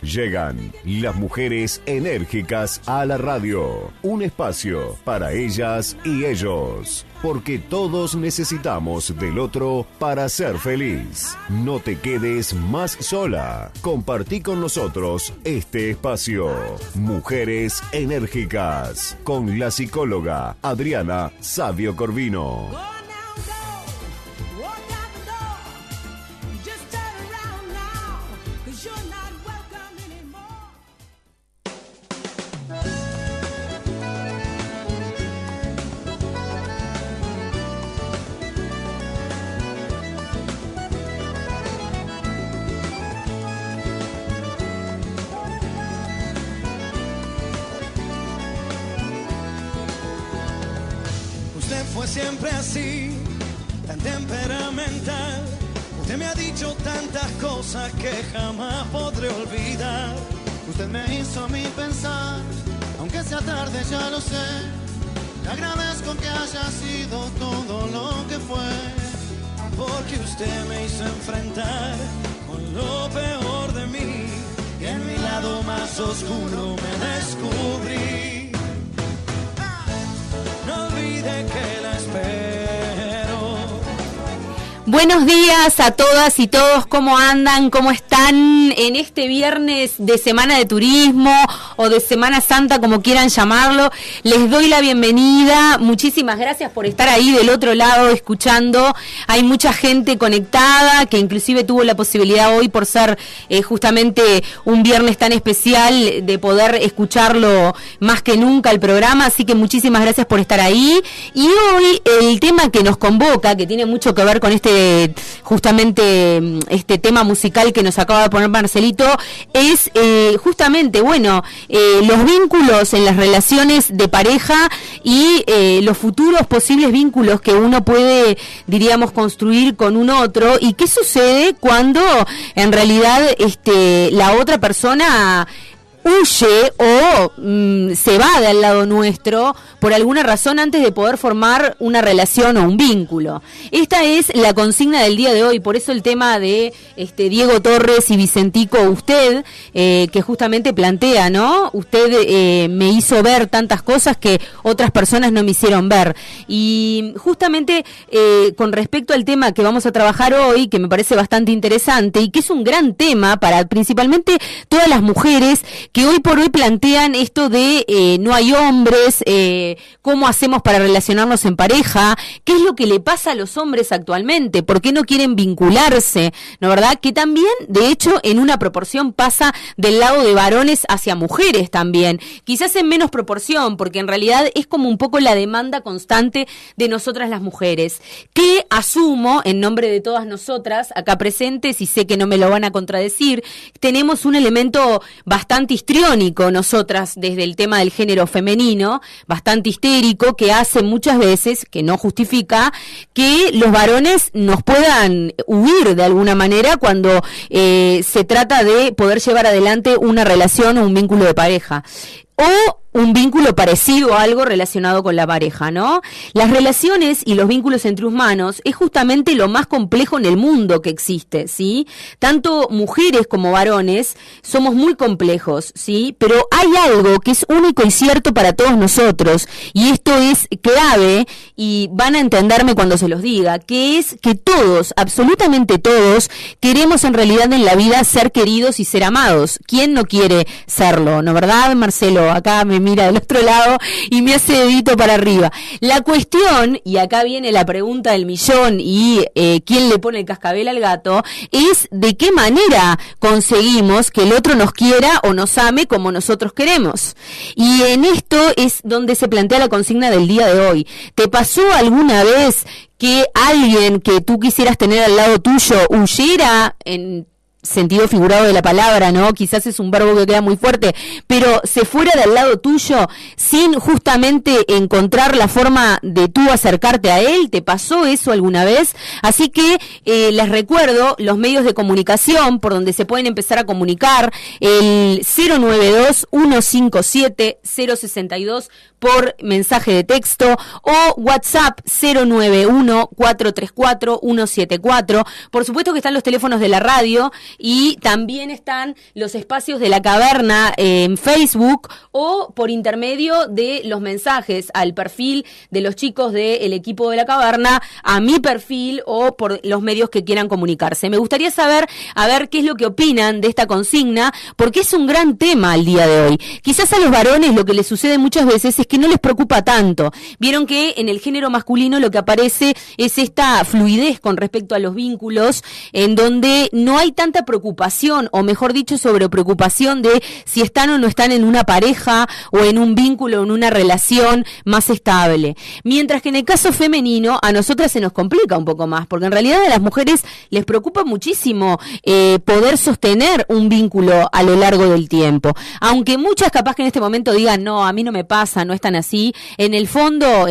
Llegan las mujeres enérgicas a la radio. Un espacio para ellas y ellos. Porque todos necesitamos del otro para ser feliz. No te quedes más sola. Compartí con nosotros este espacio. Mujeres enérgicas. Con la psicóloga Adriana Savio Corvino. Siempre así, tan temperamental. Usted me ha dicho tantas cosas que jamás podré olvidar. Usted me hizo a mí pensar, aunque sea tarde ya lo sé. Le agradezco que haya sido todo lo que fue. Porque usted me hizo enfrentar con lo peor de mí. Y en mi lado más oscuro me descubrí. No olvide que la espero. Buenos días a todas y todos, ¿cómo andan? ¿Cómo están en este viernes de Semana de Turismo o de Semana Santa, como quieran llamarlo? Les doy la bienvenida, muchísimas gracias por estar ahí del otro lado escuchando. Hay mucha gente conectada que inclusive tuvo la posibilidad hoy, por ser justamente un viernes tan especial, de poder escucharlo más que nunca el programa, así que muchísimas gracias por estar ahí. Y hoy el tema que nos convoca, que tiene mucho que ver con justamente este tema musical que nos acaba de poner Marcelito, es justamente, los vínculos en las relaciones de pareja y los futuros posibles vínculos que uno puede, diríamos, construir con un otro, y qué sucede cuando en realidad la otra persona huye o se va del lado nuestro por alguna razón antes de poder formar una relación o un vínculo. Esta es la consigna del día de hoy, por eso el tema de Diego Torres y Vicentico, usted, que justamente plantea, ¿no? Usted me hizo ver tantas cosas que otras personas no me hicieron ver. Y justamente con respecto al tema que vamos a trabajar hoy, que me parece bastante interesante y que es un gran tema para principalmente todas las mujeres que hoy por hoy plantean esto de no hay hombres, cómo hacemos para relacionarnos en pareja, qué es lo que le pasa a los hombres actualmente, por qué no quieren vincularse, ¿no verdad? Que también, de hecho, en una proporción pasa del lado de varones hacia mujeres también, quizás en menos proporción, porque en realidad es como un poco la demanda constante de nosotras las mujeres, que asumo, en nombre de todas nosotras, acá presentes, y sé que no me lo van a contradecir, tenemos un elemento bastante histriónico nosotras desde el tema del género femenino, bastante histérico, que hace muchas veces, que no justifica, que los varones nos puedan huir de alguna manera cuando se trata de poder llevar adelante una relación o un vínculo de pareja. O un vínculo parecido a algo relacionado con la pareja, ¿no? Las relaciones y los vínculos entre humanos es justamente lo más complejo en el mundo que existe, ¿sí? Tanto mujeres como varones somos muy complejos, ¿sí? Pero hay algo que es único y cierto para todos nosotros, y esto es clave, y van a entenderme cuando se los diga, que es que todos, absolutamente todos, queremos en realidad en la vida ser queridos y ser amados. ¿Quién no quiere serlo, no verdad, Marcelo? Acá me mira del otro lado y me hace dedito para arriba. La cuestión, y acá viene la pregunta del millón y quién le pone el cascabel al gato, es de qué manera conseguimos que el otro nos quiera o nos ame como nosotros queremos. Y en esto es donde se plantea la consigna del día de hoy. ¿Te pasó alguna vez que alguien que tú quisieras tener al lado tuyo huyera, en sentido figurado de la palabra, ¿no? Quizás es un verbo que queda muy fuerte, pero se fuera del lado tuyo sin justamente encontrar la forma de tú acercarte a él? ¿Te pasó eso alguna vez? Así que les recuerdo los medios de comunicación por donde se pueden empezar a comunicar, el 092-157-062 por mensaje de texto o WhatsApp 091-434-174. Por supuesto que están los teléfonos de la radio, y también están los espacios de la caverna en Facebook o por intermedio de los mensajes al perfil de los chicos del equipo de la caverna, a mi perfil o por los medios que quieran comunicarse. Me gustaría saber, a ver qué es lo que opinan de esta consigna, porque es un gran tema al día de hoy. Quizás a los varones lo que les sucede muchas veces es que no les preocupa tanto. Vieron que en el género masculino lo que aparece es esta fluidez con respecto a los vínculos, en donde no hay tanta preocupación, o mejor dicho, sobre preocupación de si están o no están en una pareja o en un vínculo o en una relación más estable. Mientras que en el caso femenino a nosotras se nos complica un poco más, porque en realidad a las mujeres les preocupa muchísimo poder sostener un vínculo a lo largo del tiempo. Aunque muchas capaz que en este momento digan, no, a mí no me pasa, no es tan así, en el fondo,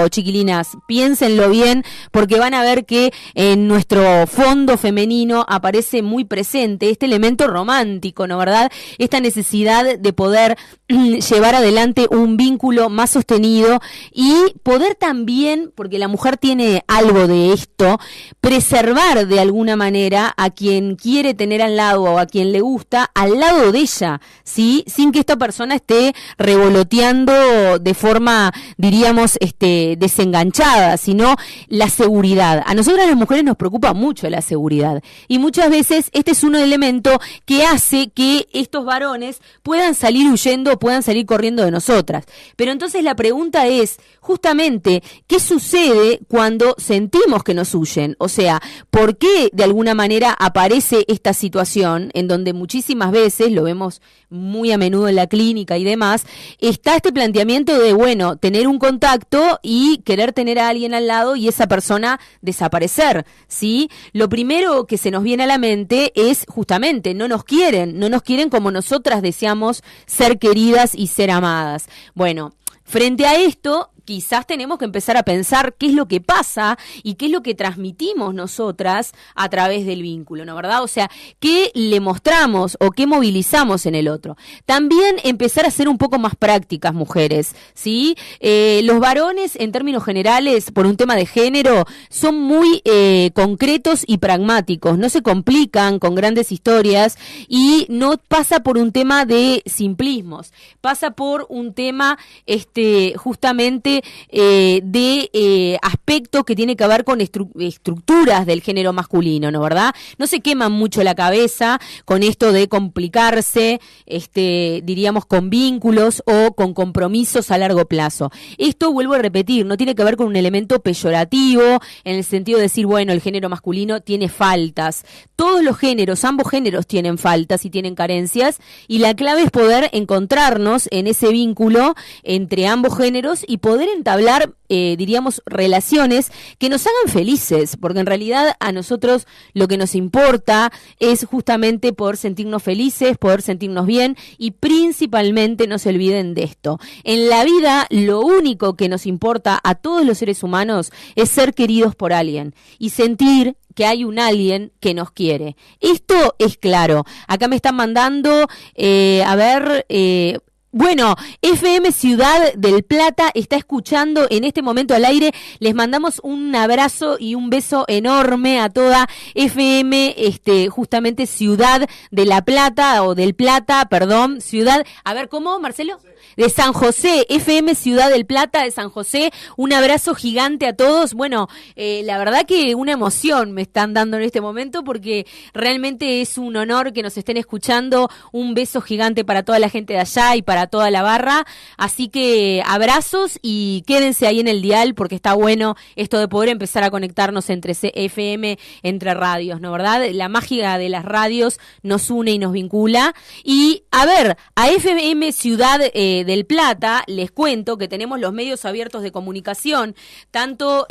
chiquilinas, piénsenlo bien, porque van a ver que en nuestro fondo femenino aparece muy presente este elemento romántico, ¿no verdad? Esta necesidad de poder llevar adelante un vínculo más sostenido y poder también, porque la mujer tiene algo de esto, preservar de alguna manera a quien quiere tener al lado o a quien le gusta al lado de ella, ¿sí? Sin que esta persona esté revoloteando de forma, diríamos, desenganchada, sino la seguridad. A nosotras las mujeres nos preocupa mucho la seguridad y muchas veces este es un elemento que hace que estos varones puedan salir huyendo, puedan salir corriendo de nosotras. Pero entonces la pregunta es, justamente, ¿qué sucede cuando sentimos que nos huyen? O sea, ¿por qué de alguna manera aparece esta situación en donde muchísimas veces, lo vemos muy a menudo en la clínica y demás, está este planteamiento de, bueno, tener un contacto y querer tener a alguien al lado y esa persona desaparecer, ¿sí? Lo primero que se nos viene a la mente es justamente, no nos quieren como nosotras deseamos ser queridas y ser amadas. Bueno, frente a esto, quizás tenemos que empezar a pensar qué es lo que pasa y qué es lo que transmitimos nosotras a través del vínculo, ¿no verdad? O sea, qué le mostramos o qué movilizamos en el otro. También empezar a ser un poco más prácticas, mujeres, ¿sí? Los varones, en términos generales, por un tema de género, son muy concretos y pragmáticos, no se complican con grandes historias y no pasa por un tema de simplismos, pasa por un tema justamente de aspectos que tiene que ver con estructuras del género masculino, ¿no verdad? No se queman mucho la cabeza con esto de complicarse, diríamos, con vínculos o con compromisos a largo plazo. Esto, vuelvo a repetir, no tiene que ver con un elemento peyorativo, en el sentido de decir, bueno, el género masculino tiene faltas. Todos los géneros, ambos géneros tienen faltas y tienen carencias, y la clave es poder encontrarnos en ese vínculo entre ambos géneros y poder entablar, diríamos, relaciones que nos hagan felices, porque en realidad a nosotros lo que nos importa es justamente poder sentirnos felices, poder sentirnos bien, y principalmente no se olviden de esto. En la vida lo único que nos importa a todos los seres humanos es ser queridos por alguien y sentir que hay un alguien que nos quiere. Esto es claro. Acá me están mandando, bueno, FM Ciudad del Plata está escuchando en este momento al aire. Les mandamos un abrazo y un beso enorme a toda FM, justamente Ciudad de la Plata, o del Plata, perdón, Ciudad, a ver, ¿cómo, Marcelo? De San José, FM Ciudad del Plata de San José. Un abrazo gigante a todos. Bueno, la verdad que una emoción me están dando en este momento, porque realmente es un honor que nos estén escuchando. Un beso gigante para toda la gente de allá y para toda la barra, así que abrazos y quédense ahí en el dial, porque está bueno esto de poder empezar a conectarnos entre FM, entre radios, ¿no verdad? La magia de las radios nos une y nos vincula. Y a ver, a FM Ciudad del Plata les cuento que tenemos los medios abiertos de comunicación, tanto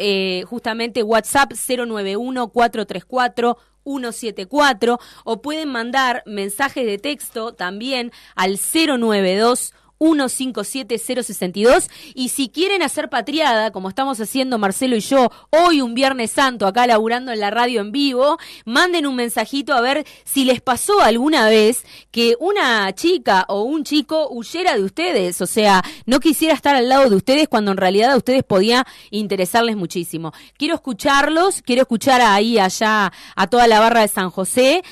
justamente WhatsApp 091-434-174, o pueden mandar mensajes de texto también al 092 157-062. Y si quieren hacer patriada, como estamos haciendo Marcelo y yo, hoy un Viernes Santo, acá laburando en la radio en vivo, manden un mensajito a ver si les pasó alguna vez que una chica o un chico huyera de ustedes, o sea, no quisiera estar al lado de ustedes cuando en realidad a ustedes podía interesarles muchísimo. Quiero escucharlos, quiero escuchar ahí allá a toda la barra de San José,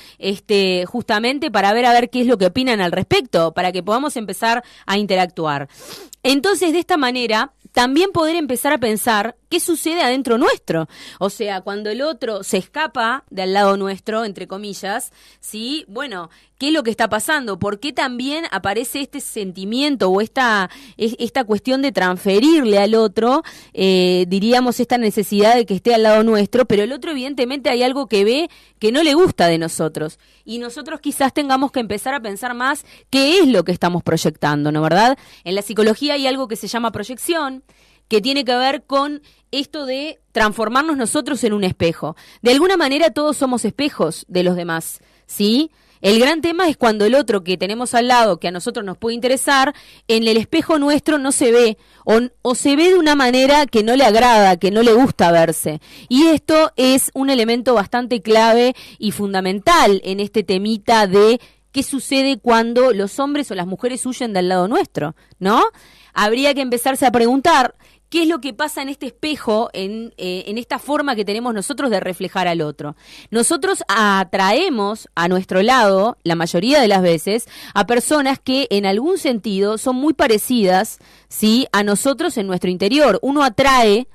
justamente para ver qué es lo que opinan al respecto, para que podamos empezar a interactuar. Entonces, de esta manera, también poder empezar a pensar qué sucede adentro nuestro. O sea, cuando el otro se escapa de al lado nuestro, entre comillas, ¿sí? Bueno, ¿qué es lo que está pasando? ¿Por qué también aparece este sentimiento o esta cuestión de transferirle al otro, diríamos, esta necesidad de que esté al lado nuestro, pero el otro evidentemente hay algo que ve que no le gusta de nosotros? Y nosotros quizás tengamos que empezar a pensar más qué es lo que estamos proyectando, ¿no verdad? En la psicología hay algo que se llama proyección, que tiene que ver con esto de transformarnos nosotros en un espejo. De alguna manera todos somos espejos de los demás, ¿sí? El gran tema es cuando el otro que tenemos al lado, que a nosotros nos puede interesar, en el espejo nuestro no se ve, o se ve de una manera que no le agrada, que no le gusta verse. Y esto es un elemento bastante clave y fundamental en este temita de qué sucede cuando los hombres o las mujeres huyen del lado nuestro, ¿no? Habría que empezarse a preguntar qué es lo que pasa en este espejo, en esta forma que tenemos nosotros de reflejar al otro. Nosotros atraemos a nuestro lado, la mayoría de las veces, a personas que en algún sentido son muy parecidas, ¿sí?, a nosotros en nuestro interior. Uno atrae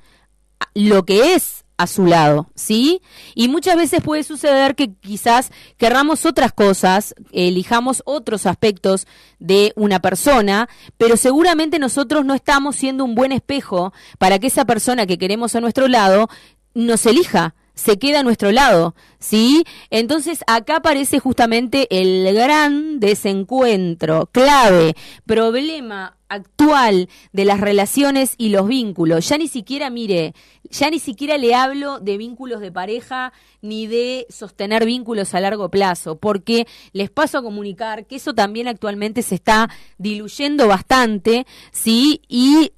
lo que es a su lado, ¿sí? Y muchas veces puede suceder que quizás querramos otras cosas, elijamos otros aspectos de una persona, pero seguramente nosotros no estamos siendo un buen espejo para que esa persona que queremos a nuestro lado nos elija, se queda a nuestro lado, ¿sí? Entonces acá aparece justamente el gran desencuentro, clave, problema actual de las relaciones y los vínculos. Ya ni siquiera le hablo de vínculos de pareja ni de sostener vínculos a largo plazo, porque les paso a comunicar que eso también actualmente se está diluyendo bastante, ¿sí? Y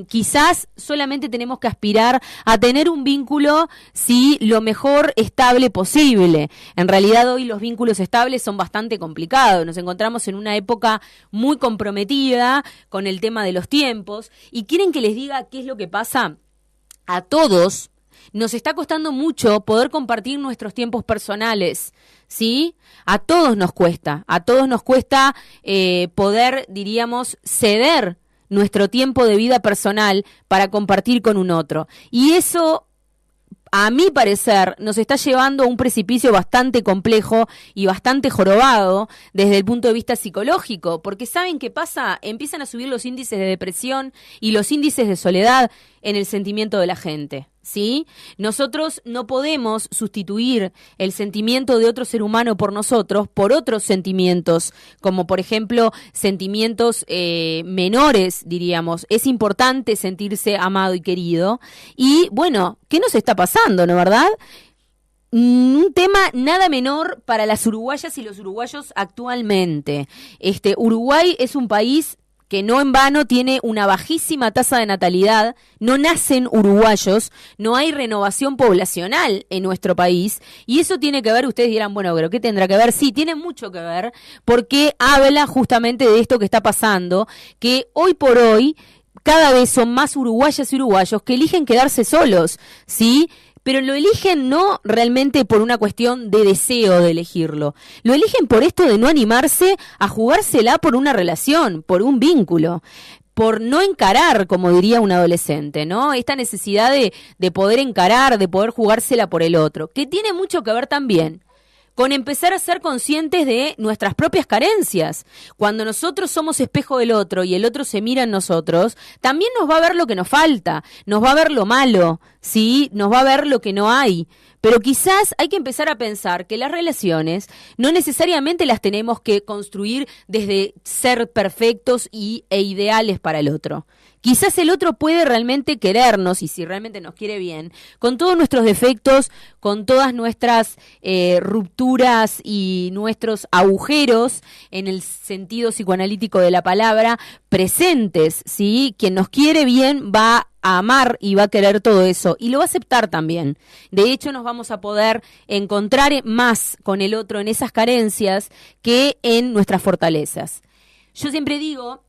quizás solamente tenemos que aspirar a tener un vínculo, ¿sí?, lo mejor estable posible. En realidad hoy los vínculos estables son bastante complicados. Nos encontramos en una época muy comprometida con el tema de los tiempos. ¿Y quieren que les diga qué es lo que pasa? A todos nos está costando mucho poder compartir nuestros tiempos personales, ¿sí? A todos nos cuesta poder, diríamos, ceder nuestro tiempo de vida personal para compartir con un otro. Y eso, a mi parecer, nos está llevando a un precipicio bastante complejo y bastante jorobado desde el punto de vista psicológico, porque ¿saben qué pasa? Empiezan a subir los índices de depresión y los índices de soledad en el sentimiento de la gente, ¿sí? Nosotros no podemos sustituir el sentimiento de otro ser humano por nosotros por otros sentimientos, como por ejemplo sentimientos menores, diríamos. Es importante sentirse amado y querido. Y bueno, ¿qué nos está pasando, no verdad? Un tema nada menor para las uruguayas y los uruguayos actualmente. Uruguay es un país que no en vano tiene una bajísima tasa de natalidad, no nacen uruguayos, no hay renovación poblacional en nuestro país, y eso tiene que ver, ustedes dirán, bueno, pero ¿qué tendrá que ver? Sí, tiene mucho que ver, porque habla justamente de esto que está pasando, que hoy por hoy cada vez son más uruguayas y uruguayos que eligen quedarse solos, ¿sí? Pero lo eligen no realmente por una cuestión de deseo de elegirlo. Lo eligen por esto de no animarse a jugársela por una relación, por un vínculo, por no encarar, como diría un adolescente, ¿no? Esta necesidad de poder encarar, de poder jugársela por el otro, que tiene mucho que ver también con empezar a ser conscientes de nuestras propias carencias. Cuando nosotros somos espejo del otro y el otro se mira en nosotros, también nos va a ver lo que nos falta, nos va a ver lo malo, ¿sí? Nos va a ver lo que no hay. Pero quizás hay que empezar a pensar que las relaciones no necesariamente las tenemos que construir desde ser perfectos e ideales para el otro. Quizás el otro puede realmente querernos, y si realmente nos quiere bien, con todos nuestros defectos, con todas nuestras rupturas y nuestros agujeros en el sentido psicoanalítico de la palabra presentes, ¿sí? Quien nos quiere bien va a amar y va a querer todo eso y lo va a aceptar también. De hecho, nos vamos a poder encontrar más con el otro en esas carencias que en nuestras fortalezas. Yo siempre digo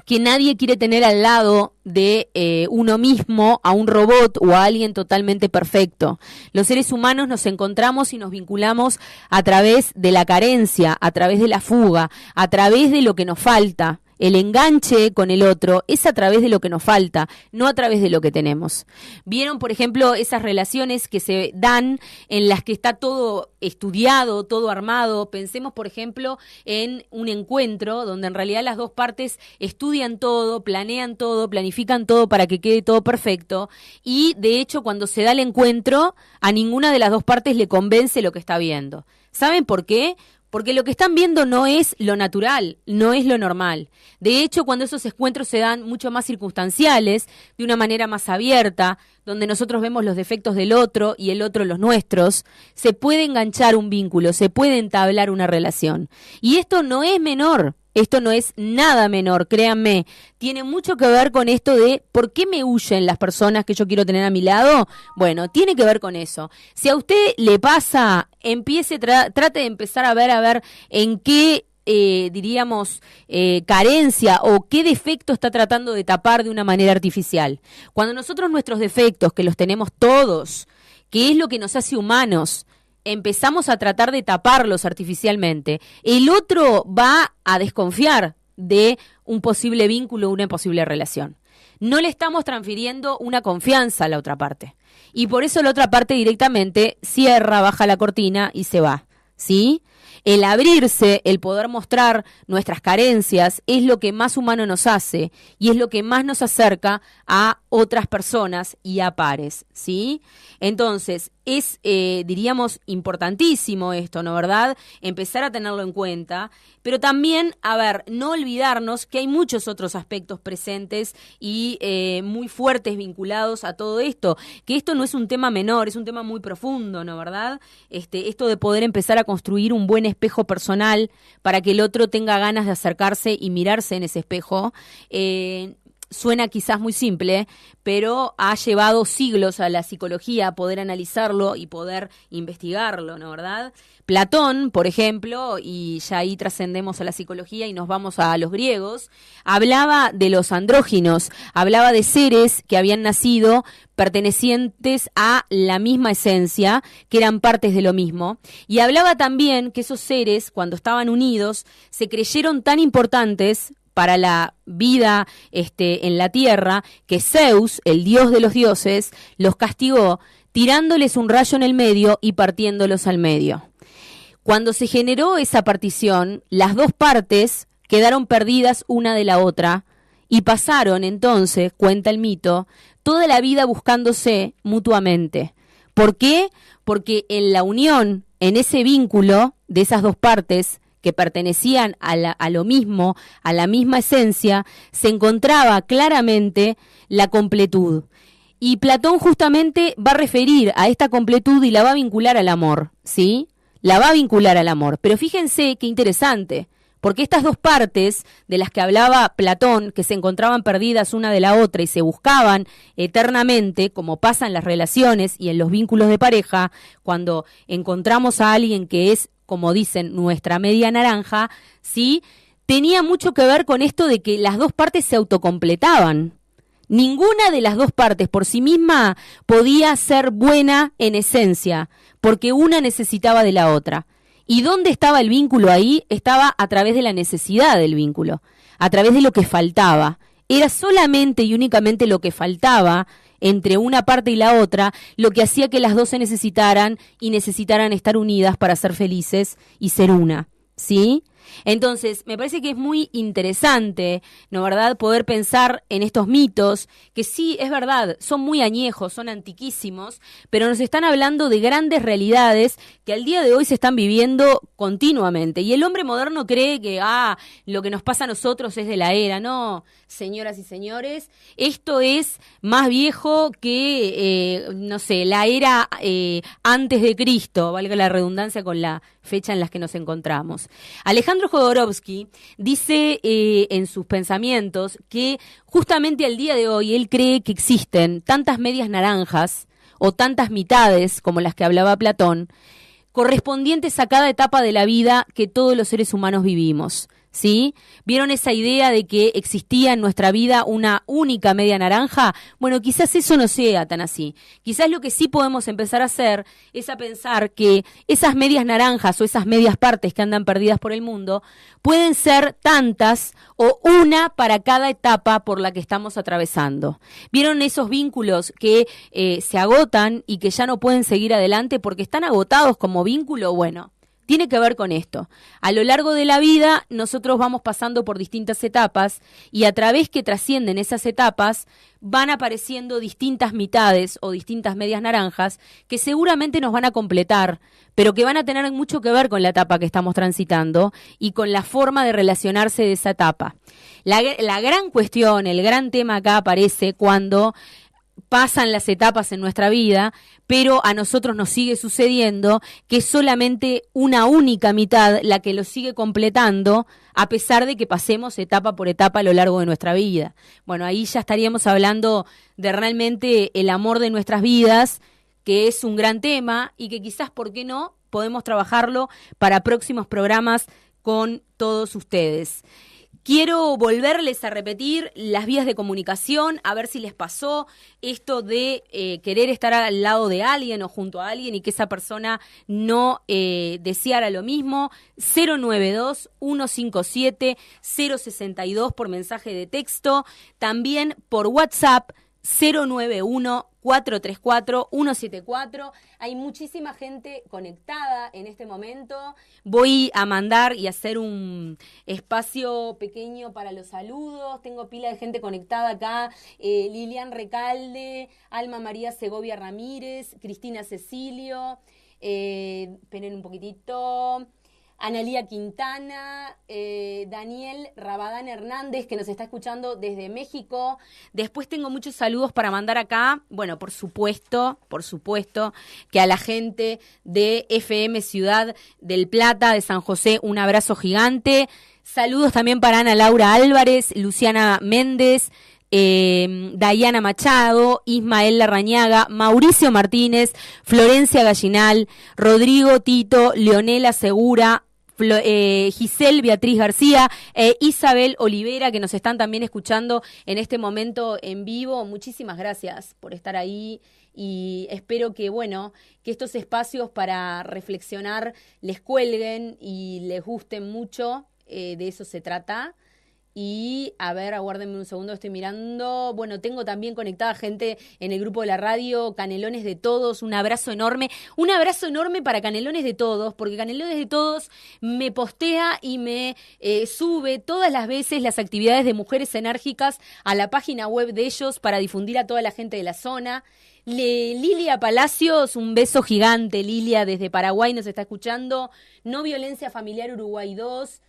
que nadie quiere tener al lado de uno mismo a un robot o a alguien totalmente perfecto. Los seres humanos nos encontramos y nos vinculamos a través de la carencia, a través de la fuga, a través de lo que nos falta. El enganche con el otro es a través de lo que nos falta, no a través de lo que tenemos. ¿Vieron, por ejemplo, esas relaciones que se dan en las que está todo estudiado, todo armado? Pensemos, por ejemplo, en un encuentro donde en realidad las dos partes estudian todo, planean todo, planifican todo para que quede todo perfecto y, de hecho, cuando se da el encuentro, a ninguna de las dos partes le convence lo que está viendo. ¿Saben por qué? Porque lo que están viendo no es lo natural, no es lo normal. De hecho, cuando esos encuentros se dan mucho más circunstanciales, de una manera más abierta, donde nosotros vemos los defectos del otro y el otro los nuestros, se puede enganchar un vínculo, se puede entablar una relación. Y esto no es menor. Esto no es nada menor, créanme. Tiene mucho que ver con esto de ¿por qué me huyen las personas que yo quiero tener a mi lado? Bueno, tiene que ver con eso. Si a usted le pasa, trate de empezar a ver en qué, carencia o qué defecto está tratando de tapar de una manera artificial. Cuando nosotros nuestros defectos, que los tenemos todos, que es lo que nos hace humanos, empezamos a tratar de taparlos artificialmente, el otro va a desconfiar de un posible vínculo, una posible relación. No le estamos transfiriendo una confianza a la otra parte. Y por eso la otra parte directamente cierra, baja la cortina y se va, ¿sí? El abrirse, el poder mostrar nuestras carencias es lo que más humano nos hace y es lo que más nos acerca a otras personas y a pares, ¿sí? Entonces, es, importantísimo esto, ¿no verdad? Empezar a tenerlo en cuenta, pero también, no olvidarnos que hay muchos otros aspectos presentes y muy fuertes vinculados a todo esto, que esto no es un tema menor, es un tema muy profundo, ¿no verdad? Esto de poder empezar a construir un buen espejo personal para que el otro tenga ganas de acercarse y mirarse en ese espejo, suena quizás muy simple, pero ha llevado siglos a la psicología poder analizarlo y poder investigarlo, ¿no verdad? Platón, por ejemplo, y ya ahí trascendemos a la psicología y nos vamos a los griegos, hablaba de los andróginos, hablaba de seres que habían nacido pertenecientes a la misma esencia, que eran partes de lo mismo, y hablaba también que esos seres, cuando estaban unidos, se creyeron tan importantes para la vida en la tierra, que Zeus, el dios de los dioses, los castigó tirándoles un rayo en el medio y partiéndolos al medio. Cuando se generó esa partición, las dos partes quedaron perdidas una de la otra y pasaron entonces, cuenta el mito, toda la vida buscándose mutuamente. ¿Por qué? Porque en la unión, en ese vínculo de esas dos partes que pertenecían a lo mismo, a la misma esencia, se encontraba claramente la completud. Y Platón justamente va a referir a esta completud y la va a vincular al amor, ¿sí? La va a vincular al amor. Pero fíjense qué interesante, porque estas dos partes de las que hablaba Platón, que se encontraban perdidas una de la otra y se buscaban eternamente, como pasa en las relaciones y en los vínculos de pareja, cuando encontramos a alguien que es, como dicen, nuestra media naranja, ¿sí? Tenía mucho que ver con esto de que las dos partes se autocompletaban. Ninguna de las dos partes por sí misma podía ser buena en esencia, porque una necesitaba de la otra. ¿Y dónde estaba el vínculo ahí? Estaba a través de la necesidad del vínculo, a través de lo que faltaba. Era solamente y únicamente lo que faltaba entre una parte y la otra, lo que hacía que las dos se necesitaran y necesitaran estar unidas para ser felices y ser una, ¿sí? Entonces, me parece que es muy interesante, ¿no verdad?, poder pensar en estos mitos, que sí, es verdad, son muy añejos, son antiquísimos, pero nos están hablando de grandes realidades que al día de hoy se están viviendo continuamente. Y el hombre moderno cree que, lo que nos pasa a nosotros es de la era. No, señoras y señores, esto es más viejo que, la era antes de Cristo, valga la redundancia con la fecha en la que nos encontramos. Alejandro Jodorowsky dice en sus pensamientos que justamente al día de hoy él cree que existen tantas medias naranjas o tantas mitades, como las que hablaba Platón, correspondientes a cada etapa de la vida que todos los seres humanos vivimos. ¿Sí? ¿Vieron esa idea de que existía en nuestra vida una única media naranja? Bueno, quizás eso no sea tan así. Quizás lo que sí podemos empezar a hacer es a pensar que esas medias naranjas o esas medias partes que andan perdidas por el mundo pueden ser tantas o una para cada etapa por la que estamos atravesando. ¿Vieron esos vínculos que se agotan y que ya no pueden seguir adelante porque están agotados como vínculo? Bueno, tiene que ver con esto. A lo largo de la vida nosotros vamos pasando por distintas etapas y a través que trascienden esas etapas van apareciendo distintas mitades o distintas medias naranjas que seguramente nos van a completar, pero que van a tener mucho que ver con la etapa que estamos transitando y con la forma de relacionarse de esa etapa. La gran cuestión, el gran tema acá aparece cuando pasan las etapas en nuestra vida, pero a nosotros nos sigue sucediendo que es solamente una única mitad la que lo sigue completando, a pesar de que pasemos etapa por etapa a lo largo de nuestra vida. Bueno, ahí ya estaríamos hablando de realmente el amor de nuestras vidas, que es un gran tema y que quizás, ¿por qué no?, podemos trabajarlo para próximos programas con todos ustedes. Quiero volverles a repetir las vías de comunicación, a ver si les pasó esto de querer estar al lado de alguien o junto a alguien y que esa persona no deseara lo mismo. 092-157-062 por mensaje de texto, también por WhatsApp 091-434-174. Hay muchísima gente conectada en este momento. Voy a mandar y hacer un espacio pequeño para los saludos. Tengo pila de gente conectada acá. Lilian Recalde, Alma María Segovia Ramírez, Cristina Cecilio. Esperen un poquitito. Analía Quintana, Daniel Rabadán Hernández, que nos está escuchando desde México. Después tengo muchos saludos para mandar acá. Bueno, por supuesto, que a la gente de FM Ciudad del Plata, de San José, un abrazo gigante. Saludos también para Ana Laura Álvarez, Luciana Méndez, Dayana Machado, Ismael Larrañaga, Mauricio Martínez, Florencia Gallinal, Rodrigo Tito, Leonela Segura, Giselle Beatriz García, Isabel Olivera, que nos están también escuchando en este momento en vivo. Muchísimas gracias por estar ahí y espero que, que estos espacios para reflexionar les cuelguen y les gusten mucho. De eso se trata. Y, a ver, aguárdenme un segundo, estoy mirando. Bueno, tengo también conectada gente en el grupo de la radio, Canelones de Todos, un abrazo enorme. Un abrazo enorme para Canelones de Todos, porque Canelones de Todos me postea y me sube todas las veces las actividades de Mujeres Enérgicas a la página web de ellos para difundir a toda la gente de la zona. Lilia Palacios, un beso gigante, Lilia, desde Paraguay nos está escuchando. No Violencia Familiar Uruguay 2.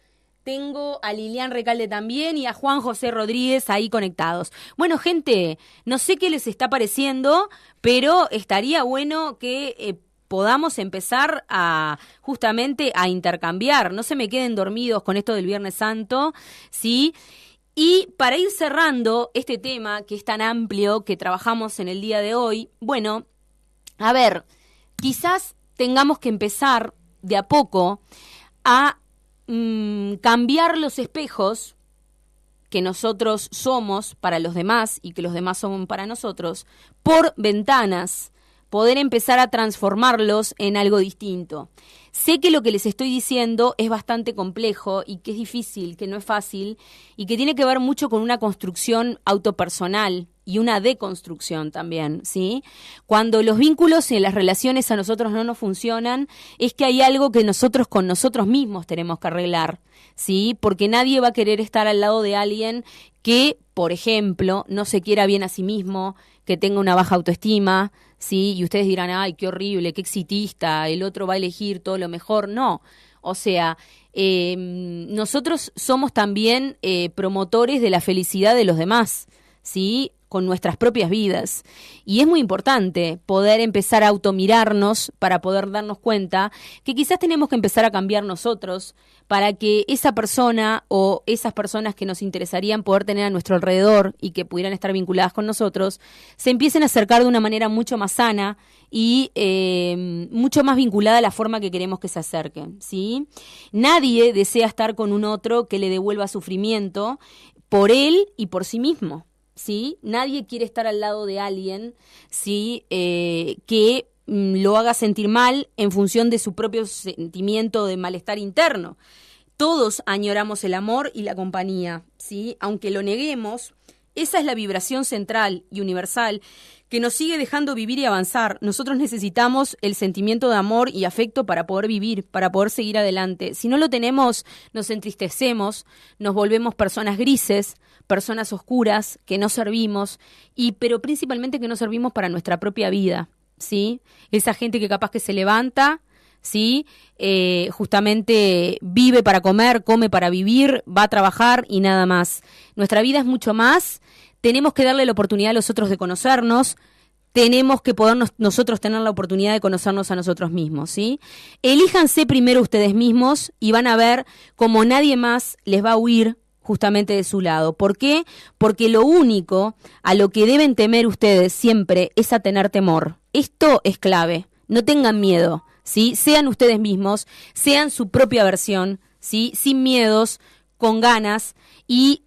Tengo a Lilian Recalde también y a Juan José Rodríguez ahí conectados. Bueno, gente, no sé qué les está pareciendo, pero estaría bueno que podamos empezar justamente a intercambiar. No se me queden dormidos con esto del Viernes Santo, ¿sí? Y para ir cerrando este tema que es tan amplio que trabajamos en el día de hoy, bueno, a ver, quizás tengamos que empezar de a poco a cambiar los espejos que nosotros somos para los demás y que los demás son para nosotros por ventanas, poder empezar a transformarlos en algo distinto. Sé que lo que les estoy diciendo es bastante complejo y que es difícil, que no es fácil y que tiene que ver mucho con una construcción autopersonal, y una deconstrucción también, ¿sí? Cuando los vínculos y las relaciones a nosotros no nos funcionan, es que hay algo que nosotros con nosotros mismos tenemos que arreglar, ¿sí? Porque nadie va a querer estar al lado de alguien que, por ejemplo, no se quiera bien a sí mismo, que tenga una baja autoestima, ¿sí? Y ustedes dirán, ay, qué horrible, qué exitista, el otro va a elegir todo lo mejor. No, o sea, nosotros somos también promotores de la felicidad de los demás, ¿sí? Con nuestras propias vidas. Y es muy importante poder empezar a automirarnos para poder darnos cuenta que quizás tenemos que empezar a cambiar nosotros para que esa persona o esas personas que nos interesarían poder tener a nuestro alrededor y que pudieran estar vinculadas con nosotros, se empiecen a acercar de una manera mucho más sana y mucho más vinculada a la forma que queremos que se acerquen, ¿sí? Nadie desea estar con un otro que le devuelva sufrimiento por él y por sí mismo, ¿sí? Nadie quiere estar al lado de alguien, ¿sí? Que lo haga sentir mal en función de su propio sentimiento de malestar interno. Todos añoramos el amor y la compañía, ¿sí? Aunque lo neguemos, esa es la vibración central y universal que nos sigue dejando vivir y avanzar. Nosotros necesitamos el sentimiento de amor y afecto para poder vivir, para poder seguir adelante. Si no lo tenemos, nos entristecemos, nos volvemos personas grises, personas oscuras, que no servimos, pero principalmente que no servimos para nuestra propia vida, ¿sí? Esa gente que capaz que se levanta, ¿sí? Justamente vive para comer, come para vivir, va a trabajar y nada más. Nuestra vida es mucho más. Tenemos que darle la oportunidad a los otros de conocernos, tenemos que poder nosotros tener la oportunidad de conocernos a nosotros mismos, ¿sí? Elíjanse primero ustedes mismos y van a ver cómo nadie más les va a huir justamente de su lado. ¿Por qué? Porque lo único a lo que deben temer ustedes siempre es a tener temor. Esto es clave. No tengan miedo, ¿sí? Sean ustedes mismos, sean su propia versión, ¿sí? Sin miedos, con ganas y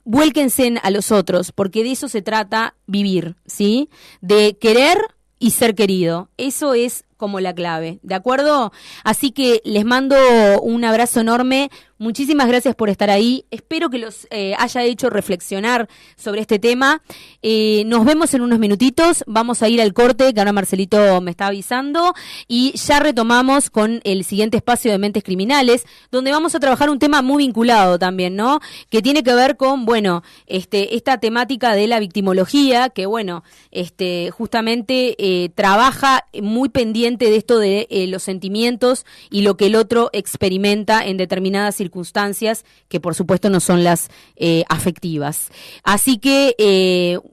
vuélquense a los otros, porque de eso se trata vivir, ¿sí? De querer y ser querido. Eso es como la clave, ¿de acuerdo? Así que les mando un abrazo enorme. Muchísimas gracias por estar ahí. Espero que los haya hecho reflexionar sobre este tema. Nos vemos en unos minutitos. Vamos a ir al corte, que ahora Marcelito me está avisando. Y ya retomamos con el siguiente espacio de Mentes Criminales, donde vamos a trabajar un tema muy vinculado también, ¿no? Que tiene que ver con, bueno, esta temática de la victimología, que, bueno, justamente trabaja muy pendiente de esto de los sentimientos y lo que el otro experimenta en determinadas circunstancias que por supuesto no son las afectivas. Así que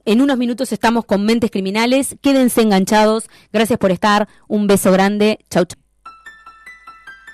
en unos minutos estamos con Mentes Criminales. Quédense enganchados. Gracias por estar. Un beso grande. Chau, chau.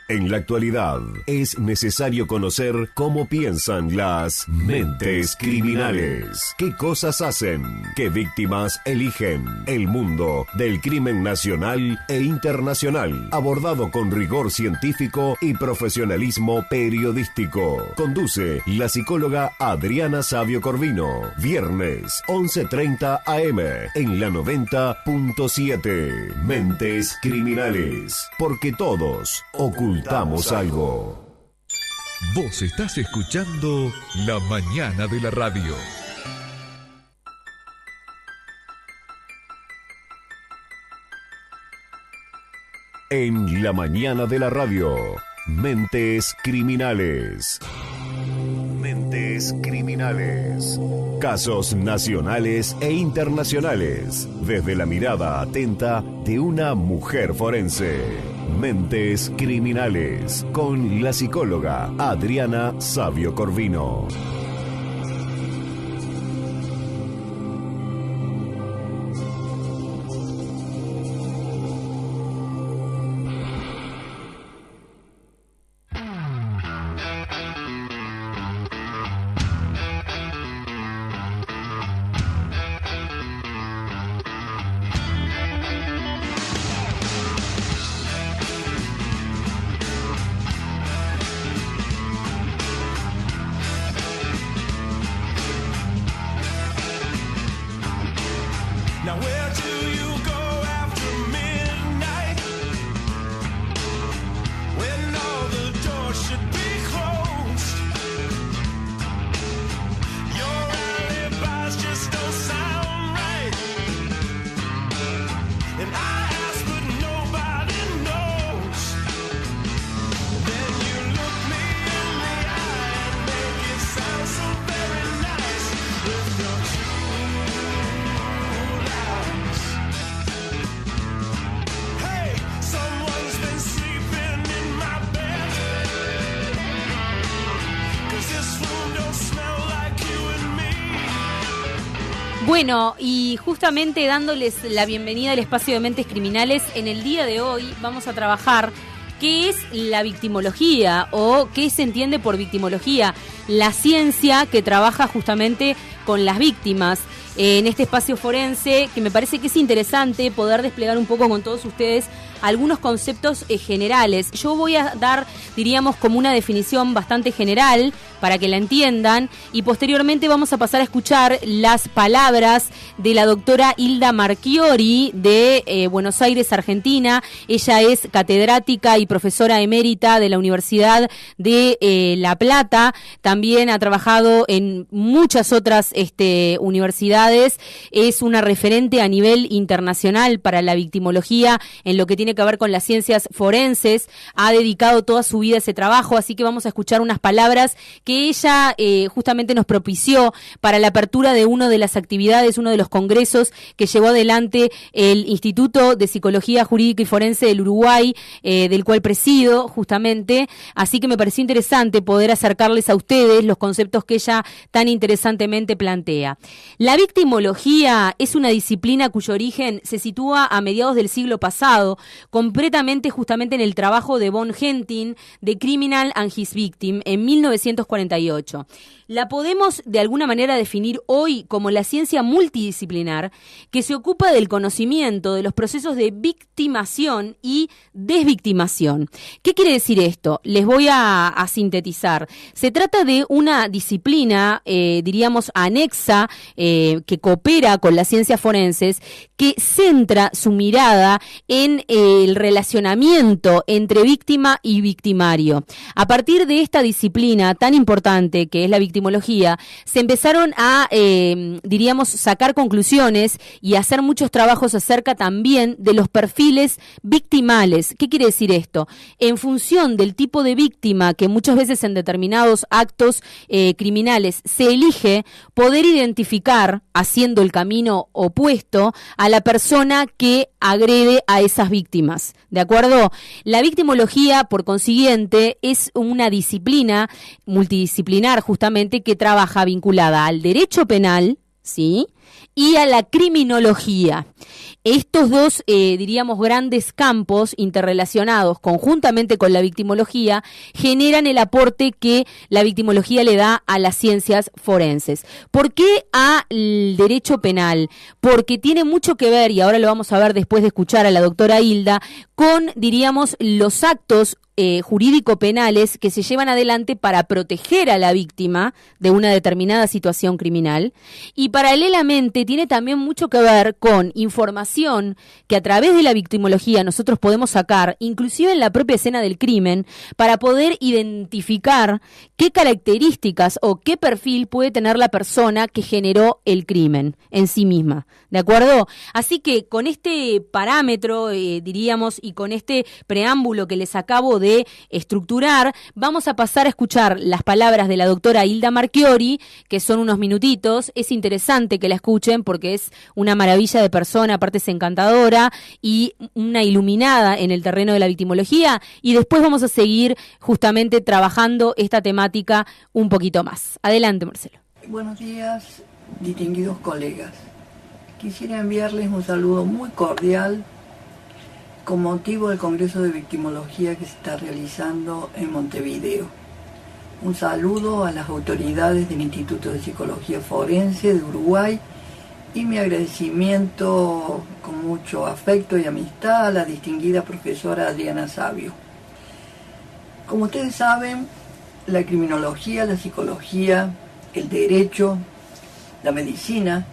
En la actualidad, es necesario conocer cómo piensan las mentes criminales. ¿Qué cosas hacen? ¿Qué víctimas eligen? El mundo del crimen nacional e internacional, abordado con rigor científico y profesionalismo periodístico. Conduce la psicóloga Adriana Savio Corvino. Viernes, 11:30 AM, en la 90.7. Mentes Criminales. Porque todos ocultamos algo. Vos estás escuchando La Mañana de la Radio. En La Mañana de la Radio, Mentes Criminales. Mentes Criminales. Casos nacionales e internacionales, desde la mirada atenta de una mujer forense. Mentes Criminales, con la psicóloga Adriana Savio Corvino. Bueno, y justamente dándoles la bienvenida al espacio de Mentes Criminales, en el día de hoy vamos a trabajar qué es la victimología o qué se entiende por victimología, la ciencia que trabaja justamente con las víctimas. En este espacio forense, que me parece que es interesante poder desplegar un poco con todos ustedes algunos conceptos generales. Yo voy a dar, diríamos, como una definición bastante general para que la entiendan, y posteriormente vamos a pasar a escuchar las palabras de la doctora Hilda Marchiori de Buenos Aires, Argentina. Ella es catedrática y profesora emérita de la Universidad de La Plata. También ha trabajado en muchas otras universidades. Es una referente a nivel internacional para la victimología en lo que tiene que ver con las ciencias forenses. Ha dedicado toda su vida a ese trabajo, así que vamos a escuchar unas palabras que ella justamente nos propició para la apertura de una de las actividades, uno de los congresos que llevó adelante el Instituto de Psicología Jurídica y Forense del Uruguay, del cual presido justamente. Así que me pareció interesante poder acercarles a ustedes los conceptos que ella tan interesantemente plantea. La victimología es una disciplina cuyo origen se sitúa a mediados del siglo pasado, completamente justamente en el trabajo de Von Hentin, de Criminal and His Victim, en 1948. La podemos de alguna manera definir hoy como la ciencia multidisciplinar que se ocupa del conocimiento de los procesos de victimación y desvictimación. ¿Qué quiere decir esto? Les voy a sintetizar. Se trata de una disciplina, diríamos, anexa, que coopera con las ciencias forenses, que centra su mirada en el relacionamiento entre víctima y victimario. A partir de esta disciplina tan importante que es la victimología, se empezaron a, diríamos, sacar conclusiones y hacer muchos trabajos acerca también de los perfiles victimales. ¿Qué quiere decir esto? En función del tipo de víctima que muchas veces en determinados actos criminales se elige, poder identificar, haciendo el camino opuesto, a la persona que agrede a esas víctimas. ¿De acuerdo? La victimología, por consiguiente, es una disciplina multidisciplinar justamente que trabaja vinculada al derecho penal, ¿sí?, y a la criminología. Estos dos, diríamos, grandes campos interrelacionados conjuntamente con la victimología generan el aporte que la victimología le da a las ciencias forenses. ¿Por qué al derecho penal? Porque tiene mucho que ver, y ahora lo vamos a ver después de escuchar a la doctora Hilda, con, diríamos, los actos jurídico-penales que se llevan adelante para proteger a la víctima de una determinada situación criminal, y paralelamente tiene también mucho que ver con información que a través de la victimología nosotros podemos sacar, inclusive en la propia escena del crimen, para poder identificar qué características o qué perfil puede tener la persona que generó el crimen en sí misma. ¿De acuerdo? Así que con este parámetro, diríamos, y con este preámbulo que les acabo de estructurar, vamos a pasar a escuchar las palabras de la doctora Hilda Marchiori, que son unos minutitos. Es interesante que la escuchen porque es una maravilla de persona, aparte es encantadora y una iluminada en el terreno de la victimología, y después vamos a seguir justamente trabajando esta temática un poquito más. Adelante, Marcelo. Buenos días, distinguidos colegas. Quisiera enviarles un saludo muy cordial con motivo del Congreso de Victimología que se está realizando en Montevideo. Un saludo a las autoridades del Instituto de Psicología Forense de Uruguay y mi agradecimiento con mucho afecto y amistad a la distinguida profesora Adriana Savio. Como ustedes saben, la criminología, la psicología, el derecho, la medicina,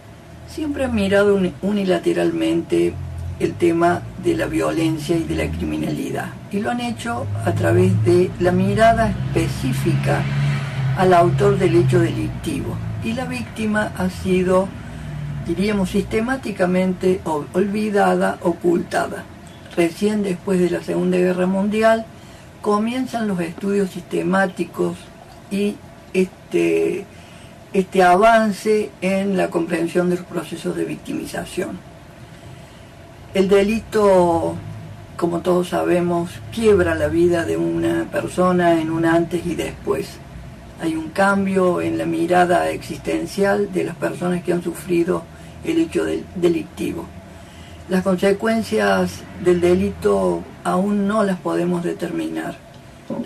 siempre han mirado unilateralmente el tema de la violencia y de la criminalidad, y lo han hecho a través de la mirada específica al autor del hecho delictivo, y la víctima ha sido, diríamos, sistemáticamente olvidada, ocultada. Recién después de la Segunda Guerra Mundial comienzan los estudios sistemáticos y este avance en la comprensión de los procesos de victimización. El delito, como todos sabemos, quiebra la vida de una persona en un antes y después. Hay un cambio en la mirada existencial de las personas que han sufrido el hecho delictivo. Las consecuencias del delito aún no las podemos determinar.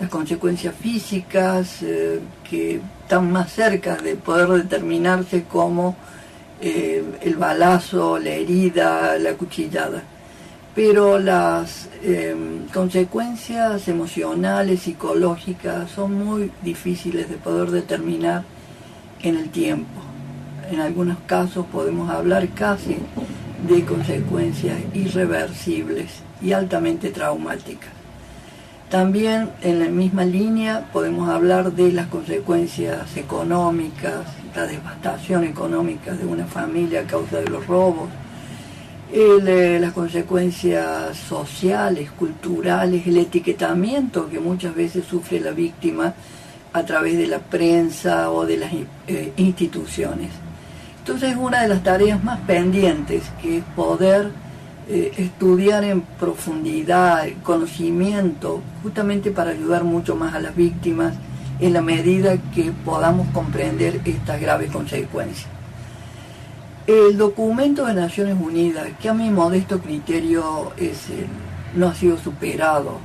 Las consecuencias físicas que están más cerca de poder determinarse, como el balazo, la herida, la cuchillada. Pero las consecuencias emocionales, psicológicas, son muy difíciles de poder determinar en el tiempo. En algunos casos podemos hablar casi de consecuencias irreversibles y altamente traumáticas. También en la misma línea podemos hablar de las consecuencias económicas, la devastación económica de una familia a causa de los robos, las consecuencias sociales, culturales, el etiquetamiento que muchas veces sufre la víctima a través de la prensa o de las instituciones. Entonces, una de las tareas más pendientes, que es poder estudiar en profundidad, el conocimiento, justamente para ayudar mucho más a las víctimas en la medida que podamos comprender estas graves consecuencias. El documento de Naciones Unidas, que a mi modesto criterio no ha sido superado,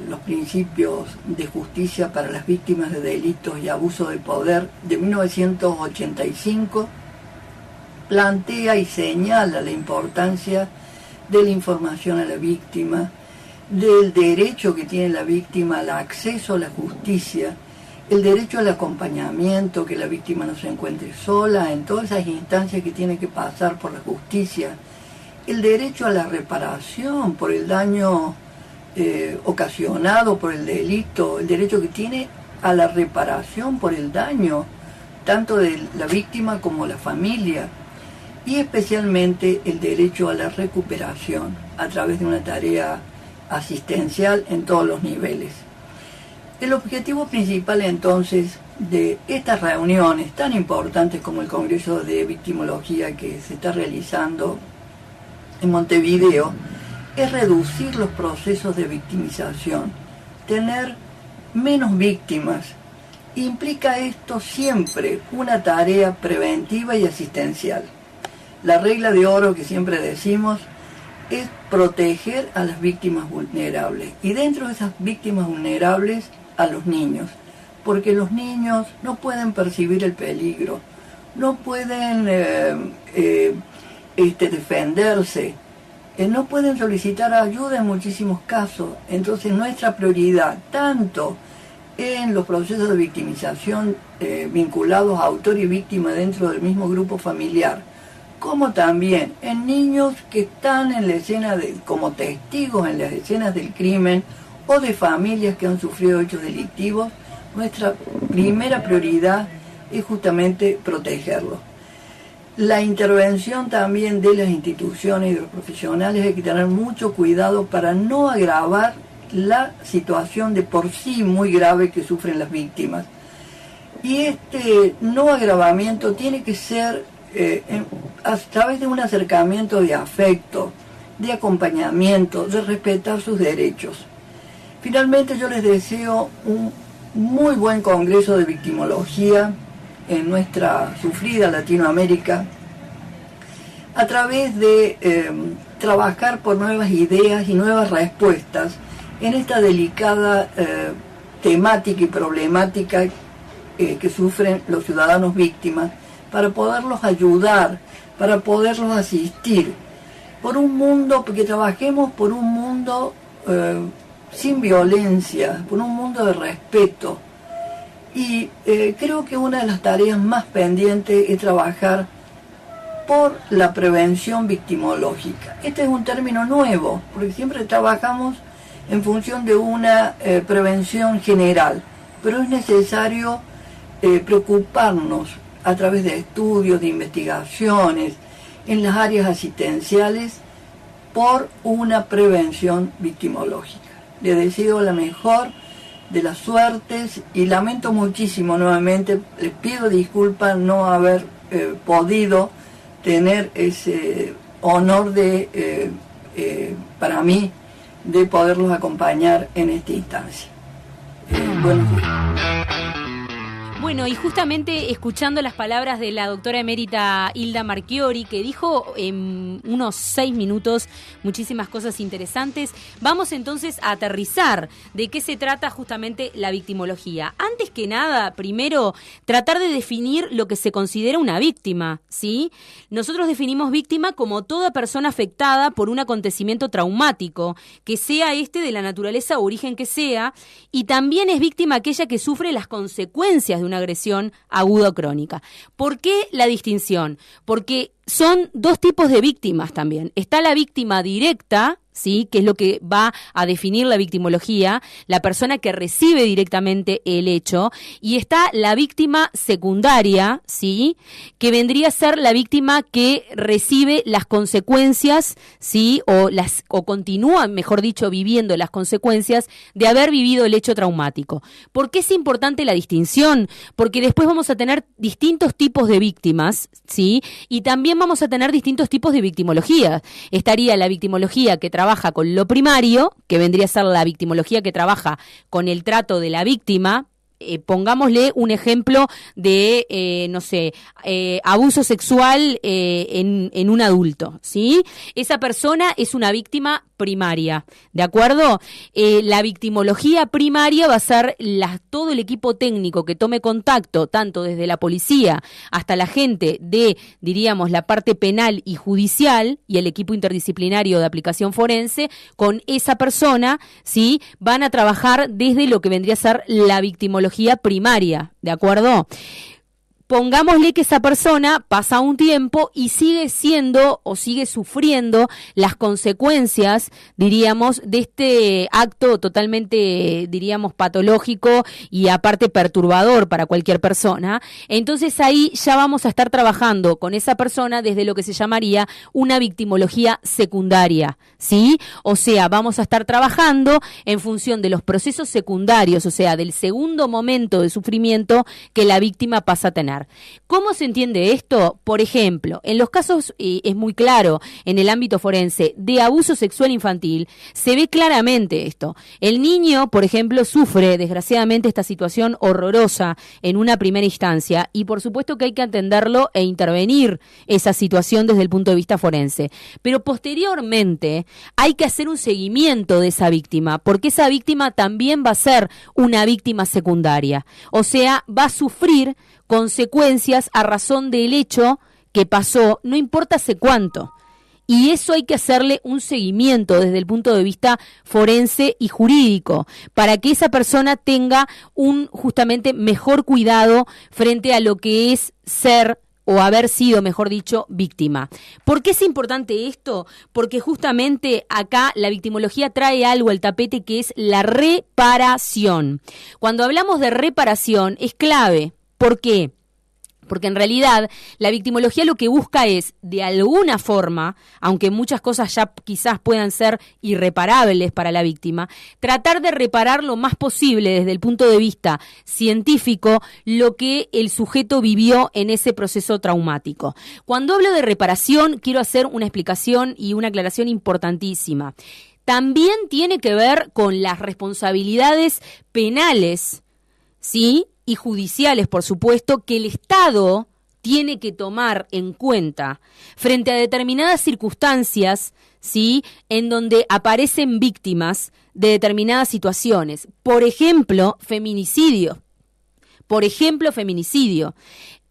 los principios de justicia para las víctimas de delitos y abuso de poder de 1985, plantea y señala la importancia de la información a la víctima, del derecho que tiene la víctima al acceso a la justicia, el derecho al acompañamiento, que la víctima no se encuentre sola en todas esas instancias que tiene que pasar por la justicia, el derecho a la reparación por el daño ocasionado por el delito, el derecho que tiene a la reparación por el daño, tanto de la víctima como la familia, y especialmente el derecho a la recuperación a través de una tarea asistencial en todos los niveles. El objetivo principal entonces de estas reuniones tan importantes como el Congreso de Victimología que se está realizando en Montevideo es reducir los procesos de victimización, tener menos víctimas. Implica esto siempre una tarea preventiva y asistencial. La regla de oro que siempre decimos es proteger a las víctimas vulnerables, y dentro de esas víctimas vulnerables a los niños, porque los niños no pueden percibir el peligro, no pueden defenderse, no pueden solicitar ayuda en muchísimos casos. Entonces nuestra prioridad, tanto en los procesos de victimización vinculados a autor y víctima dentro del mismo grupo familiar, como también en niños que están en la escena como testigos en las escenas del crimen, o de familias que han sufrido hechos delictivos, nuestra primera prioridad es justamente protegerlos. La intervención también de las instituciones y de los profesionales, hay que tener mucho cuidado para no agravar la situación de por sí muy grave que sufren las víctimas. Y este no agravamiento tiene que ser a través de un acercamiento de afecto, de acompañamiento, de respetar sus derechos. Finalmente, yo les deseo un muy buen Congreso de Victimología en nuestra sufrida Latinoamérica, a través de trabajar por nuevas ideas y nuevas respuestas en esta delicada temática y problemática que sufren los ciudadanos víctimas, para poderlos ayudar, para poderlos asistir, por un mundo, porque trabajemos por un mundo sin violencia, por un mundo de respeto. Y creo que una de las tareas más pendientes es trabajar por la prevención victimológica. Este es un término nuevo, porque siempre trabajamos en función de una prevención general, pero es necesario preocuparnos a través de estudios, de investigaciones, en las áreas asistenciales, por una prevención victimológica. Les deseo la mejor de las suertes y lamento muchísimo nuevamente, les pido disculpas no haber podido tener ese honor de para mí de poderlos acompañar en esta instancia. Buenos días. Bueno, y justamente escuchando las palabras de la doctora emérita Hilda Marchiori, que dijo en unos 6 minutos muchísimas cosas interesantes, vamos entonces a aterrizar de qué se trata justamente la victimología. Antes que nada, primero, tratar de definir lo que se considera una víctima, ¿sí? Nosotros definimos víctima como toda persona afectada por un acontecimiento traumático, que sea de la naturaleza o origen que sea, y también es víctima aquella que sufre las consecuencias de una agresión aguda o crónica. ¿Por qué la distinción? Porque son dos tipos de víctimas también. Está la víctima directa, ¿sí?, que es lo que va a definir la victimología, la persona que recibe directamente el hecho, y está la víctima secundaria, ¿sí?, que vendría a ser la víctima que recibe las consecuencias, ¿sí?, o continúa, mejor dicho, viviendo las consecuencias de haber vivido el hecho traumático. ¿Por qué es importante la distinción? Porque después vamos a tener distintos tipos de víctimas, ¿sí?, y también vamos a tener distintos tipos de victimología. Estaría la victimología que trabaja con lo primario, que vendría a ser la victimología que trabaja con el trato de la víctima. Pongámosle un ejemplo de, abuso sexual en un adulto, ¿sí? Esa persona es una víctima primaria, ¿de acuerdo? La victimología primaria va a ser todo el equipo técnico que tome contacto, tanto desde la policía hasta la gente de, diríamos, la parte penal y judicial y el equipo interdisciplinario de aplicación forense, con esa persona, ¿sí? Van a trabajar desde lo que vendría a ser la victimología primaria, ¿de acuerdo? Pongámosle que esa persona pasa un tiempo y sigue siendo o sigue sufriendo las consecuencias, diríamos, de este acto totalmente, diríamos, patológico y aparte perturbador para cualquier persona. Entonces ahí ya vamos a estar trabajando con esa persona desde lo que se llamaría una victimología secundaria, ¿sí? O sea, vamos a estar trabajando en función de los procesos secundarios, o sea, del segundo momento de sufrimiento que la víctima pasa a tener. ¿Cómo se entiende esto? Por ejemplo, en los casos, es muy claro, en el ámbito forense, de abuso sexual infantil, se ve claramente esto. El niño, por ejemplo, sufre desgraciadamente esta situación horrorosa en una primera instancia y por supuesto que hay que atenderlo e intervenir esa situación desde el punto de vista forense. Pero posteriormente hay que hacer un seguimiento de esa víctima, porque esa víctima también va a ser una víctima secundaria. O sea, va a sufrir consecuencias a razón del hecho que pasó, no importa hace cuánto. Y eso hay que hacerle un seguimiento desde el punto de vista forense y jurídico, para que esa persona tenga un justamente mejor cuidado frente a lo que es ser o haber sido, mejor dicho, víctima. ¿Por qué es importante esto? Porque justamente acá la victimología trae algo al tapete que es la reparación. Cuando hablamos de reparación es clave. ¿Por qué? Porque en realidad la victimología lo que busca es, de alguna forma, aunque muchas cosas ya quizás puedan ser irreparables para la víctima, tratar de reparar lo más posible desde el punto de vista científico lo que el sujeto vivió en ese proceso traumático. Cuando hablo de reparación, quiero hacer una explicación y una aclaración importantísima. También tiene que ver con las responsabilidades penales, ¿sí?, y judiciales, por supuesto, que el Estado tiene que tomar en cuenta frente a determinadas circunstancias, ¿sí?, en donde aparecen víctimas de determinadas situaciones. Por ejemplo, feminicidio.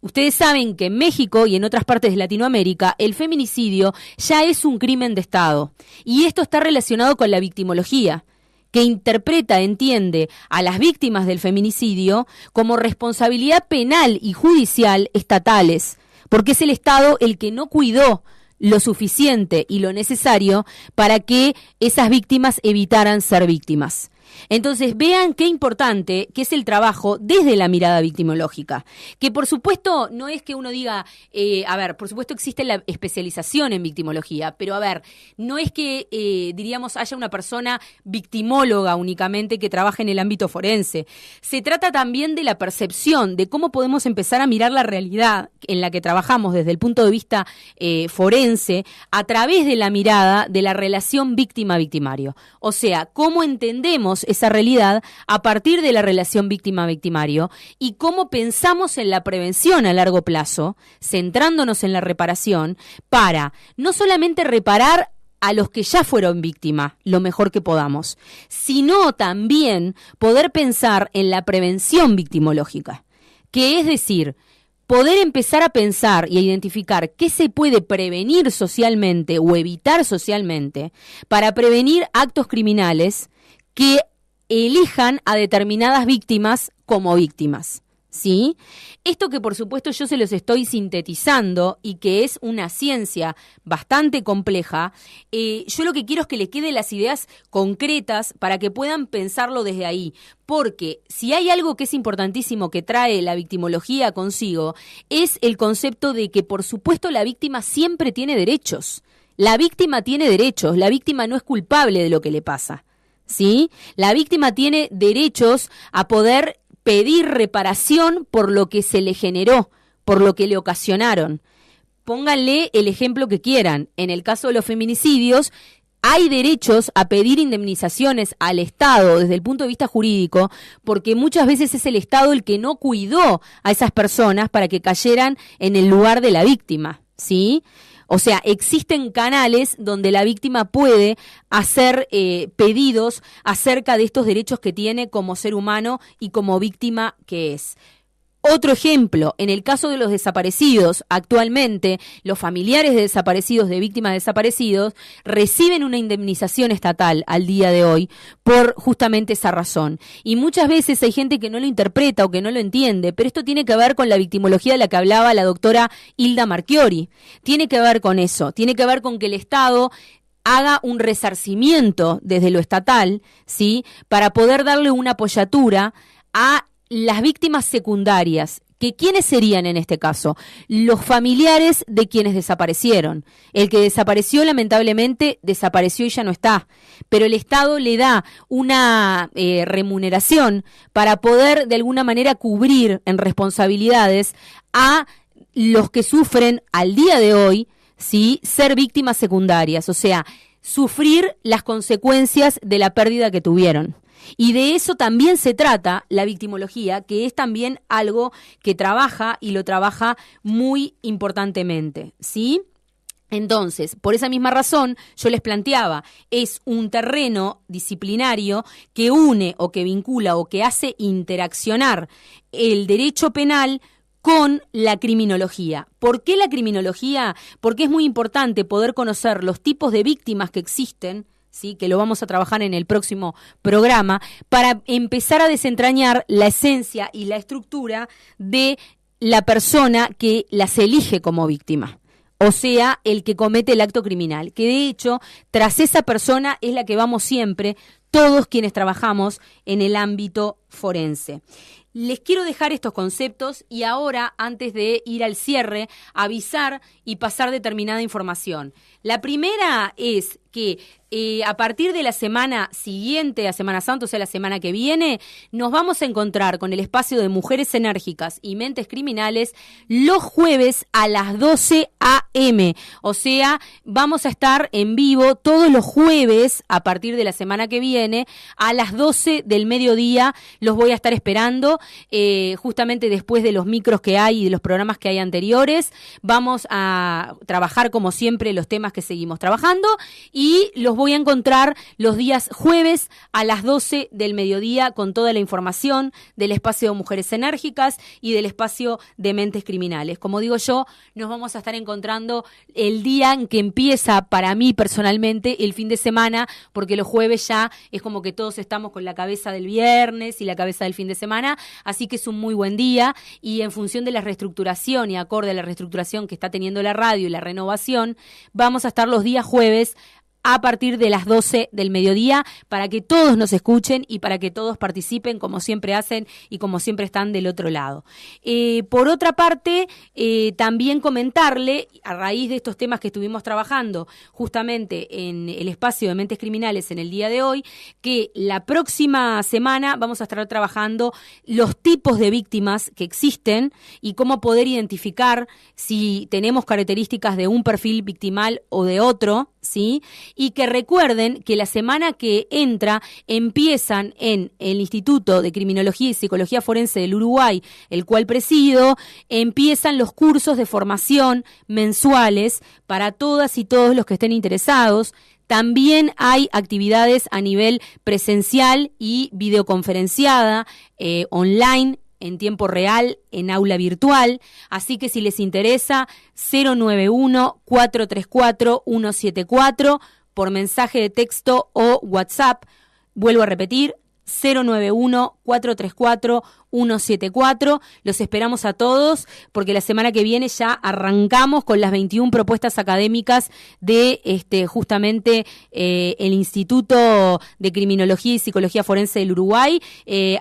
Ustedes saben que en México y en otras partes de Latinoamérica el feminicidio ya es un crimen de Estado. Y esto está relacionado con la victimología, que entiende a las víctimas del feminicidio como responsabilidad penal y judicial estatales, porque es el Estado el que no cuidó lo suficiente y lo necesario para que esas víctimas evitaran ser víctimas. Entonces vean qué importante que es el trabajo desde la mirada victimológica, que por supuesto no es que uno diga, por supuesto existe la especialización en victimología, pero no es que diríamos haya una persona victimóloga únicamente que trabaje en el ámbito forense. Se trata también de la percepción de cómo podemos empezar a mirar la realidad en la que trabajamos desde el punto de vista forense a través de la mirada de la relación víctima-victimario. O sea, cómo entendemos entendemos esa realidad a partir de la relación víctima-victimario y cómo pensamos en la prevención a largo plazo, centrándonos en la reparación, para no solamente reparar a los que ya fueron víctimas lo mejor que podamos, sino también poder pensar en la prevención victimológica, que es decir, poder empezar a pensar y a identificar qué se puede prevenir socialmente o evitar socialmente para prevenir actos criminales que elijan a determinadas víctimas como víctimas, ¿sí? Esto que por supuesto yo se los estoy sintetizando y que es una ciencia bastante compleja, yo lo que quiero es que les queden las ideas concretas para que puedan pensarlo desde ahí, porque si hay algo que es importantísimo que trae la victimología consigo, es el concepto de que por supuesto la víctima siempre tiene derechos. La víctima tiene derechos, la víctima no es culpable de lo que le pasa, ¿sí? La víctima tiene derechos a poder pedir reparación por lo que se le generó, por lo que le ocasionaron. Pónganle el ejemplo que quieran. En el caso de los feminicidios, hay derechos a pedir indemnizaciones al Estado desde el punto de vista jurídico, porque muchas veces es el Estado el que no cuidó a esas personas para que cayeran en el lugar de la víctima, ¿sí? O sea, existen canales donde la víctima puede hacer pedidos acerca de estos derechos que tiene como ser humano y como víctima que es. Otro ejemplo, en el caso de los desaparecidos, actualmente los familiares de desaparecidos, de víctimas de desaparecidos, reciben una indemnización estatal al día de hoy por justamente esa razón. Y muchas veces hay gente que no lo interpreta o que no lo entiende, pero esto tiene que ver con la victimología de la que hablaba la doctora Hilda Marchiori. Tiene que ver con eso, tiene que ver con que el Estado haga un resarcimiento desde lo estatal, ¿sí?, para poder darle una apoyatura a las víctimas secundarias, que ¿quiénes serían en este caso? Los familiares de quienes desaparecieron. El que desapareció, lamentablemente, desapareció y ya no está. Pero el Estado le da una remuneración para poder, de alguna manera, cubrir en responsabilidades a los que sufren al día de hoy, ¿sí?, ser víctimas secundarias, o sea, sufrir las consecuencias de la pérdida que tuvieron. Y de eso también se trata la victimología, que es también algo que trabaja y lo trabaja muy importantemente, ¿sí? Entonces, por esa misma razón, yo les planteaba, es un terreno disciplinario que une o que vincula o que hace interaccionar el derecho penal con la criminología. ¿Por qué la criminología? Porque es muy importante poder conocer los tipos de víctimas que existen, ¿sí?, que lo vamos a trabajar en el próximo programa, para empezar a desentrañar la esencia y la estructura de la persona que las elige como víctima. O sea, el que comete el acto criminal, que de hecho, tras esa persona es la que vamos siempre, todos quienes trabajamos en el ámbito forense. Les quiero dejar estos conceptos y ahora, antes de ir al cierre, avisar y pasar determinada información. La primera es que a partir de la semana siguiente a Semana Santa, o sea, la semana que viene, nos vamos a encontrar con el espacio de Mujeres Enérgicas y Mentes Criminales los jueves a las 12 a.m. O sea, vamos a estar en vivo todos los jueves a partir de la semana que viene a las 12 del mediodía. Los voy a estar esperando justamente después de los micros que hay y de los programas que hay anteriores. Vamos a trabajar como siempre los temas que seguimos trabajando y los voy a encontrar los días jueves a las 12 del mediodía con toda la información del espacio de Mujeres Enérgicas y del espacio de Mentes Criminales. Como digo yo, nos vamos a estar encontrando el día en que empieza para mí personalmente el fin de semana, porque los jueves ya es como que todos estamos con la cabeza del viernes y la cabeza del fin de semana, así que es un muy buen día y en función de la reestructuración y acorde a la reestructuración que está teniendo la radio y la renovación, vamos a estar los días jueves a partir de las 12 del mediodía para que todos nos escuchen y para que todos participen como siempre hacen y como siempre están del otro lado. Por otra parte, también comentarle, a raíz de estos temas que estuvimos trabajando justamente en el espacio de Mentes Criminales en el día de hoy, que la próxima semana vamos a estar trabajando los tipos de víctimas que existen y cómo poder identificar si tenemos características de un perfil victimal o de otro, ¿sí? y que recuerden que la semana que entra empiezan en el Instituto de Criminología y Psicología Forense del Uruguay, el cual presido, empiezan los cursos de formación mensuales para todas y todos los que estén interesados. También hay actividades a nivel presencial y videoconferenciada, online, en tiempo real, en aula virtual. Así que si les interesa, 091-434-174 por mensaje de texto o WhatsApp. Vuelvo a repetir, 091-434-174. Los esperamos a todos porque la semana que viene ya arrancamos con las 21 propuestas académicas de justamente el Instituto de Criminología y Psicología Forense del Uruguay.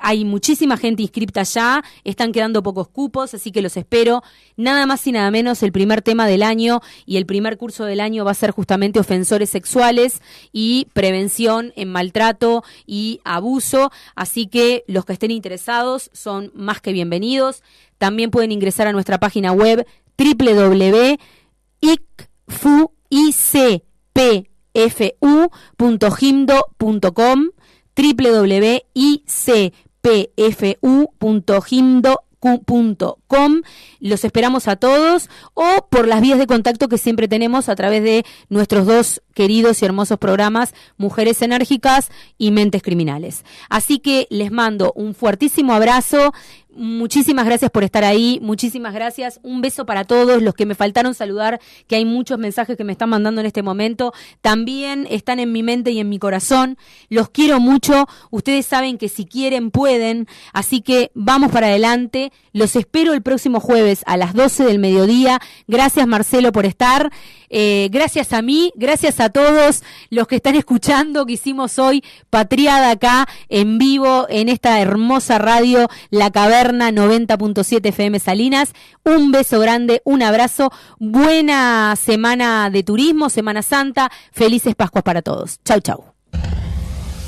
Hay muchísima gente inscripta ya, están quedando pocos cupos, así que los espero. Nada más y nada menos, el primer tema del año y el primer curso del año va a ser justamente ofensores sexuales y prevención en maltrato y abuso. Así que los que estén interesados son más que bienvenidos. También pueden ingresar a nuestra página web www.icpfu.gimdo.com, www.icpfu.gimdo.com. Los esperamos a todos, o por las vías de contacto que siempre tenemos a través de nuestros dos queridos y hermosos programas Mujeres Enérgicas y Mentes Criminales. Así que les mando un fuertísimo abrazo. Muchísimas gracias por estar ahí, muchísimas gracias, un beso para todos los que me faltaron saludar, que hay muchos mensajes que me están mandando en este momento, también están en mi mente y en mi corazón, los quiero mucho, ustedes saben que si quieren pueden, así que vamos para adelante, los espero el próximo jueves a las 12 del mediodía, gracias Marcelo por estar, gracias a mí, gracias a todos los que están escuchando, que hicimos hoy Patriada acá en vivo en esta hermosa radio La Caverna 90.7 FM Salinas. Un beso grande, un abrazo, buena semana de turismo, Semana Santa, felices Pascuas para todos. Chau, chau.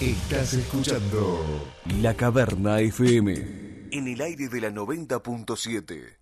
Estás escuchando La Caverna FM en el aire de la 90.7.